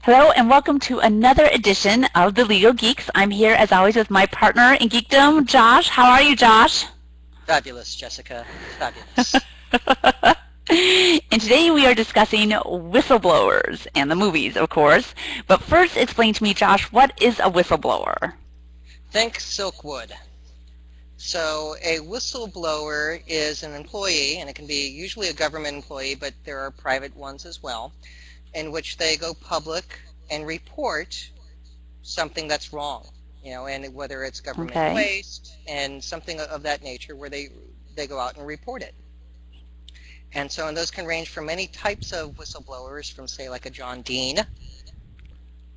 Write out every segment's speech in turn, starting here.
Hello and welcome to another edition of the Legal Geeks. I'm here as always with my partner in geekdom, Josh. How are you, Josh? Fabulous, Jessica. Fabulous. And today we are discussing whistleblowers and the movies, of course. But first, explain to me, Josh, what is a whistleblower? Think Silkwood. So a whistleblower is an employee, and it can be usually a government employee, but there are private ones as well, in which they go public and report something that's wrong, and whether it's government waste and something of that nature, where they go out and report it. And so, and those can range from many types of whistleblowers, from say like a John Dean,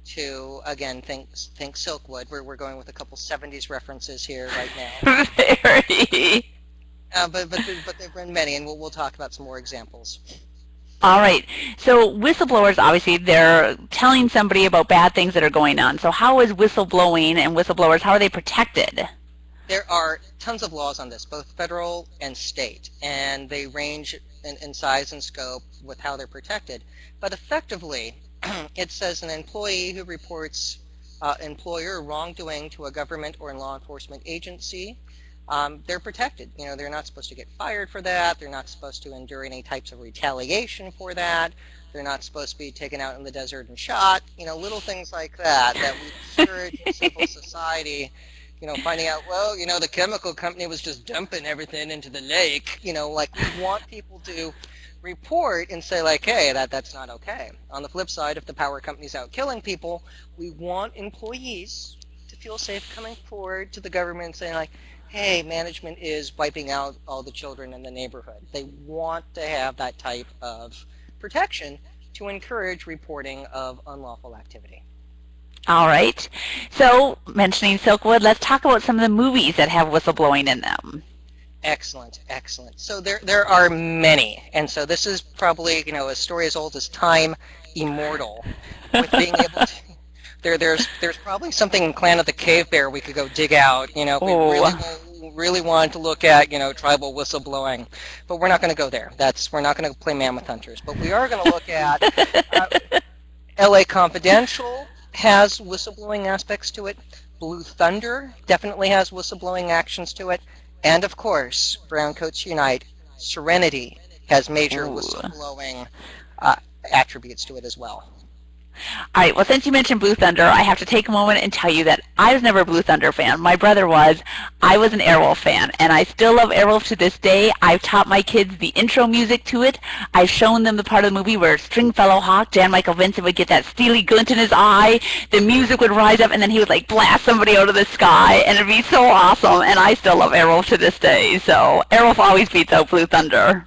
to again think Silkwood. We're going with a couple 70s references here right now. Very. But there've been many, and we'll talk about some more examples. All right. So whistleblowers, obviously, they're telling somebody about bad things that are going on. So how is whistleblowing and whistleblowers, how are they protected? There are tons of laws on this, both federal and state, and they range in size and scope with how they're protected. But effectively, it says an employee who reports employer wrongdoing to a government or law enforcement agency, they're protected. They're not supposed to get fired for that. They're not supposed to endure any types of retaliation for that. They're not supposed to be taken out in the desert and shot. Little things like that we discourage in civil society. Finding out, well, the chemical company was just dumping everything into the lake. Like, we want people to report and say, like, hey, that's not okay. On the flip side, if the power company's out killing people, we want employees to feel safe coming forward to the government and saying, like, hey, management is wiping out all the children in the neighborhood. They want to have that type of protection to encourage reporting of unlawful activity. All right. So, mentioning Silkwood, let's talk about some of the movies that have whistleblowing in them. Excellent, excellent. So there are many, and so this is probably, a story as old as time, immortal, with being able to... There's probably something in Clan of the Cave Bear we could go dig out, if we really wanted to look at, tribal whistleblowing. But we're not going to go there. We're not going to play Mammoth Hunters. But we are going to look at LA Confidential has whistleblowing aspects to it. Blue Thunder definitely has whistleblowing actions to it. And of course, Browncoats Unite, Serenity has major whistleblowing attributes to it as well. All right, well, since you mentioned Blue Thunder, I have to take a moment and tell you that I was never a Blue Thunder fan. My brother was. I was an Airwolf fan, and I still love Airwolf to this day. I've taught my kids the intro music to it. I've shown them the part of the movie where Stringfellow Hawk, Jan Michael Vincent, would get that steely glint in his eye. The music would rise up, and then he would, like, blast somebody out of the sky, and it'd be so awesome, and I still love Airwolf to this day. So Airwolf always beats out Blue Thunder.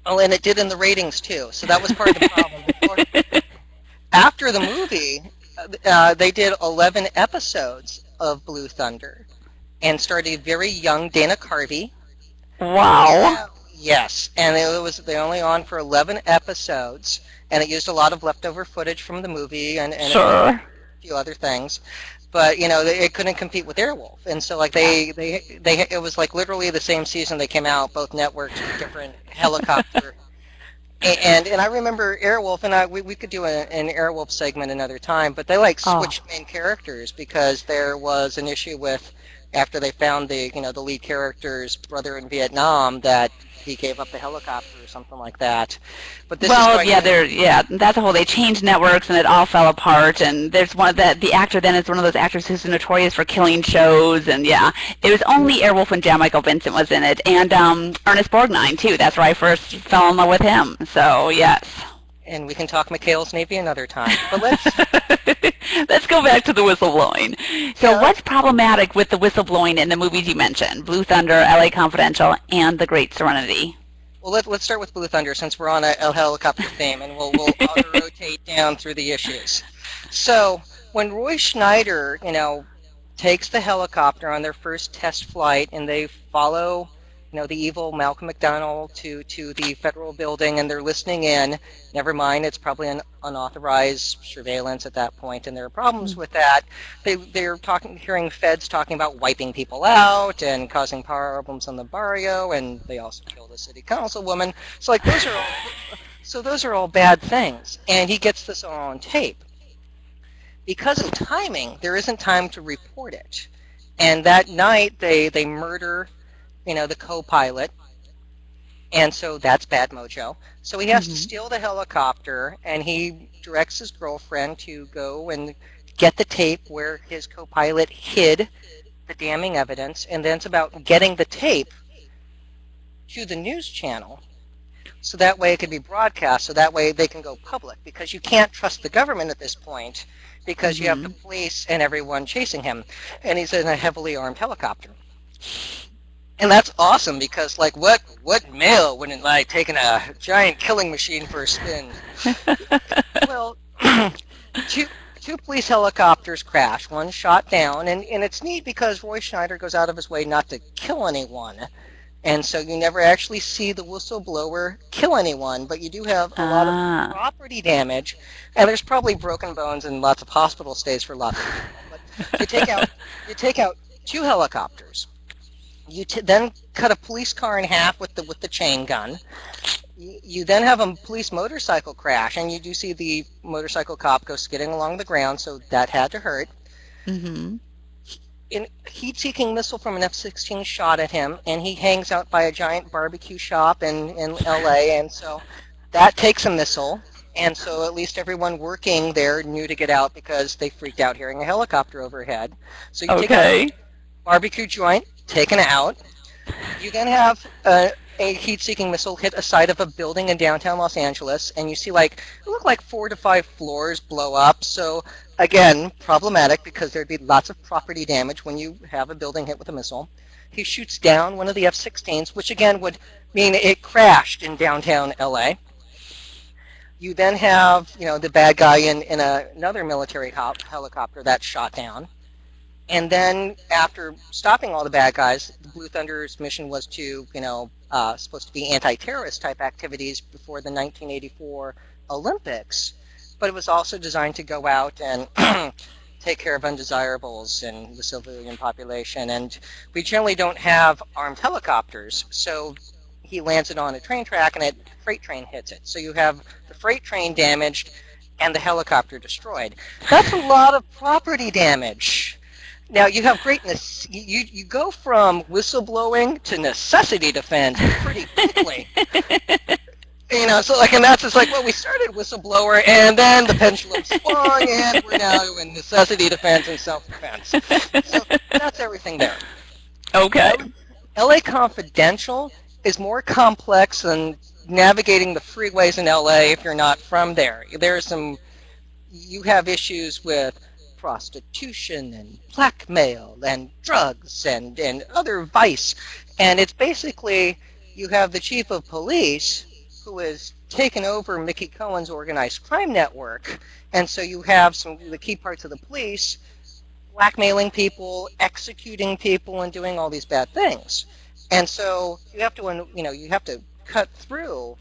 Oh, and it did in the ratings, too, so that was part of the problem. After the movie, they did 11 episodes of Blue Thunder and started a very young Dana Carvey. Wow. Yes, and they only on for 11 episodes, and it used a lot of leftover footage from the movie and a few other things. But, it couldn't compete with Airwolf. And so, like, it was like literally the same season they came out, both networks with different helicopter. And I remember Airwolf, and we could do an Airwolf segment another time, but they switched main characters because there was an issue with, after they found the lead character's brother in Vietnam, that he gave up the helicopter or something like that. But this that's the whole. They changed networks and it all fell apart. And there's one that the actor then is one of those actors who's notorious for killing shows. And yeah, it was only Airwolf when Jan Michael Vincent was in it, and Ernest Borgnine too. That's where I first fell in love with him. So yes. And we can talk McHale's Navy another time. But let's go back to the whistleblowing. So what's problematic with the whistleblowing in the movies you mentioned? Blue Thunder, LA Confidential, and The Great Serenity. Well, let's start with Blue Thunder since we're on a helicopter theme, and we'll auto-rotate down through the issues. So when Roy Schneider, takes the helicopter on their first test flight, and they follow the evil Malcolm McDowell to the federal building, and they're listening in. Never mind, it's probably an unauthorized surveillance at that point, and there are problems with that. They're hearing feds talking about wiping people out and causing problems on the barrio, and they also killed a city councilwoman. So, like, those are all bad things. And he gets this all on tape. because of timing, there isn't time to report it. And that night, they murder, the co-pilot, and so that's bad mojo. So he has to steal the helicopter, and he directs his girlfriend to go and get the tape where his co-pilot hid the damning evidence, and then it's about getting the tape to the news channel so that way it can be broadcast, so that way they can go public, because you can't trust the government at this point because you have the police and everyone chasing him, and he's in a heavily armed helicopter. And that's awesome because, like, what male wouldn't like taking a giant killing machine for a spin? Well, two police helicopters crash, one shot down, and it's neat because Roy Schneider goes out of his way not to kill anyone. And so you never actually see the whistleblower kill anyone, but you do have a lot of property damage, and there's probably broken bones and lots of hospital stays for lots of people. But you take out two helicopters. You then cut a police car in half with the chain gun. You then have a police motorcycle crash, and you do see the motorcycle cop go skidding along the ground, so that had to hurt. A heat-seeking missile from an F-16 shot at him, and he hangs out by a giant barbecue shop in L.A., and so that takes a missile, and so at least everyone working there knew to get out because they freaked out hearing a helicopter overhead. So you take a barbecue joint, taken out. You then have a heat-seeking missile hit a side of a building in downtown Los Angeles, and you see it looked like 4 to 5 floors blow up. So again, problematic because there'd be lots of property damage when you have a building hit with a missile. He shoots down one of the F-16s, which again would mean it crashed in downtown LA. You then have, the bad guy in another military helicopter that's shot down. And then after stopping all the bad guys, the Blue Thunder's mission was to, supposed to be anti-terrorist type activities before the 1984 Olympics. But it was also designed to go out and take care of undesirables in the civilian population. And we generally don't have armed helicopters, so he lands it on a train track and a freight train hits it. So you have the freight train damaged and the helicopter destroyed. That's a lot of property damage. Now, you have greatness. You go from whistleblowing to necessity defense pretty quickly. So and that's just we started whistleblower, and then the pendulum swung, and we're now in necessity defense and self-defense. So that's everything there. Okay. LA Confidential is more complex than navigating the freeways in LA if you're not from there. You have issues with prostitution and blackmail and drugs and other vice. And it's basically, you have the chief of police who has taken over Mickey Cohen's organized crime network. And so you have some of the key parts of the police blackmailing people, executing people, and doing all these bad things. And so you have to cut through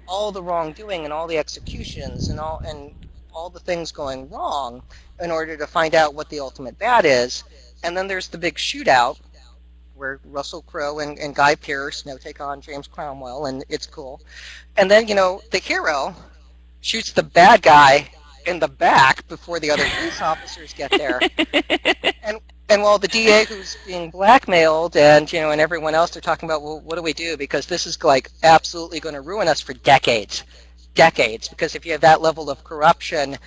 all the wrongdoing and all the executions and all the things going wrong in order to find out what the ultimate bad is. And then there's the big shootout where Russell Crowe and Guy Pearce take on James Cromwell, and it's cool. And then, the hero shoots the bad guy in the back before the other police officers get there. And while the DA who's being blackmailed and everyone else, they're talking about, well, what do we do? Because this is absolutely going to ruin us for decades. Because if you have that level of corruption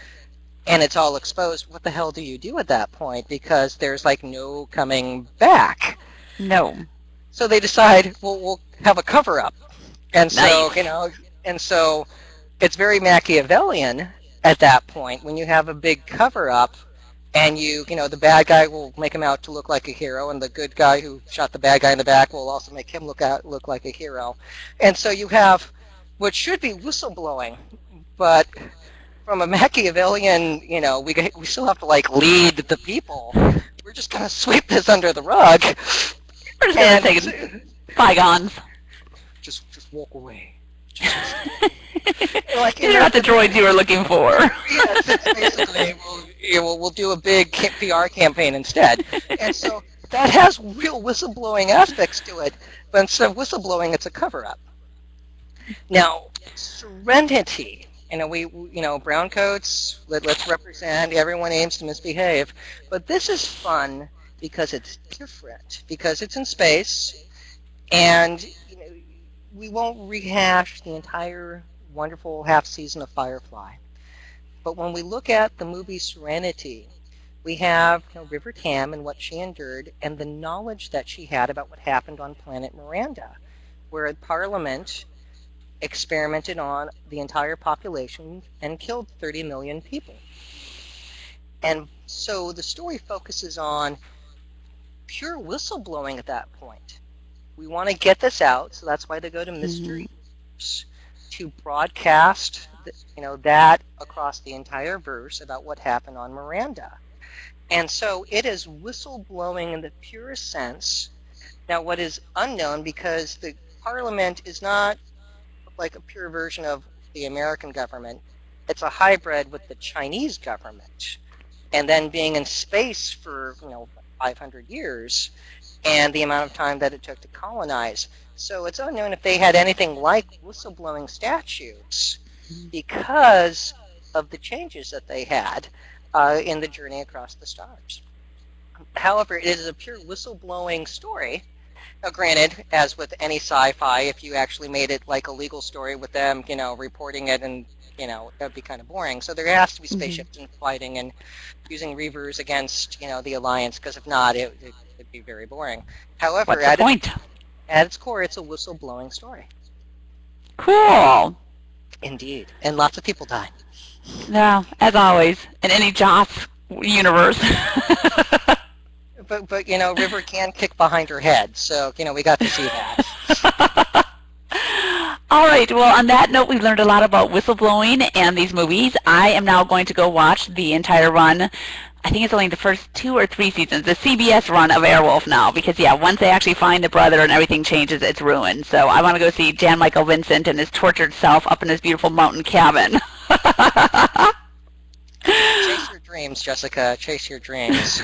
and it's all exposed, what the hell do you do at that point? Because there's no coming back. No. So they decide, well, we'll have a cover-up. And so, Nice. And so it's very Machiavellian at that point when you have a big cover-up, and the bad guy will make him out to look like a hero, and the good guy who shot the bad guy in the back will also make him look like a hero. And so you have what should be whistleblowing, but from a Machiavellian, we still have to lead the people. We're just going to sweep this under the rug. We're just going to take it bygones. Just walk away. You're not the droids you were looking for. Yes, it's basically, we'll do a big PR campaign instead. And so that has real whistleblowing aspects to it, but instead of whistleblowing, it's a cover-up. Now, Serenity, brown coats, let's represent, everyone aims to misbehave. But this is fun because it's different, because it's in space, and we won't rehash the entire wonderful half season of Firefly. But when we look at the movie Serenity, we have River Tam and what she endured and the knowledge that she had about what happened on planet Miranda, where Parliament experimented on the entire population and killed 30 million people. And so the story focuses on pure whistleblowing at that point. We want to get this out, so that's why they go to mystery to broadcast that across the entire verse about what happened on Miranda. And so it is whistleblowing in the purest sense. Now, what is unknown, because the Parliament is not like a pure version of the American government, it's a hybrid with the Chinese government. And then being in space for 500 years, and the amount of time that it took to colonize. So it's unknown if they had anything like whistleblowing statutes because of the changes that they had in the journey across the stars. However, it is a pure whistleblowing story. Now, granted, as with any sci-fi, if you actually made it like a legal story with them, reporting it, and that would be kind of boring. So there has to be spaceships and fighting and using reavers against the Alliance, because if not, it'd be very boring. However, what's the point? At its core, it's a whistleblowing story. Cool. Indeed, and lots of people die. Yeah, as always, in any Joss universe. But River can kick behind her head, so we got to see that. All right, well, on that note, we've learned a lot about whistleblowing and these movies. I am now going to go watch the entire run. I think it's only the first 2 or 3 seasons, the CBS run of Airwolf now, because, once they actually find the brother and everything changes, it's ruined. So I want to go see Jan Michael Vincent and his tortured self up in his beautiful mountain cabin. Chase your dreams, Jessica. Chase your dreams.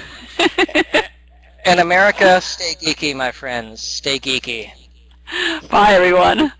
And America, stay geeky, my friends. Stay geeky. Bye, everyone.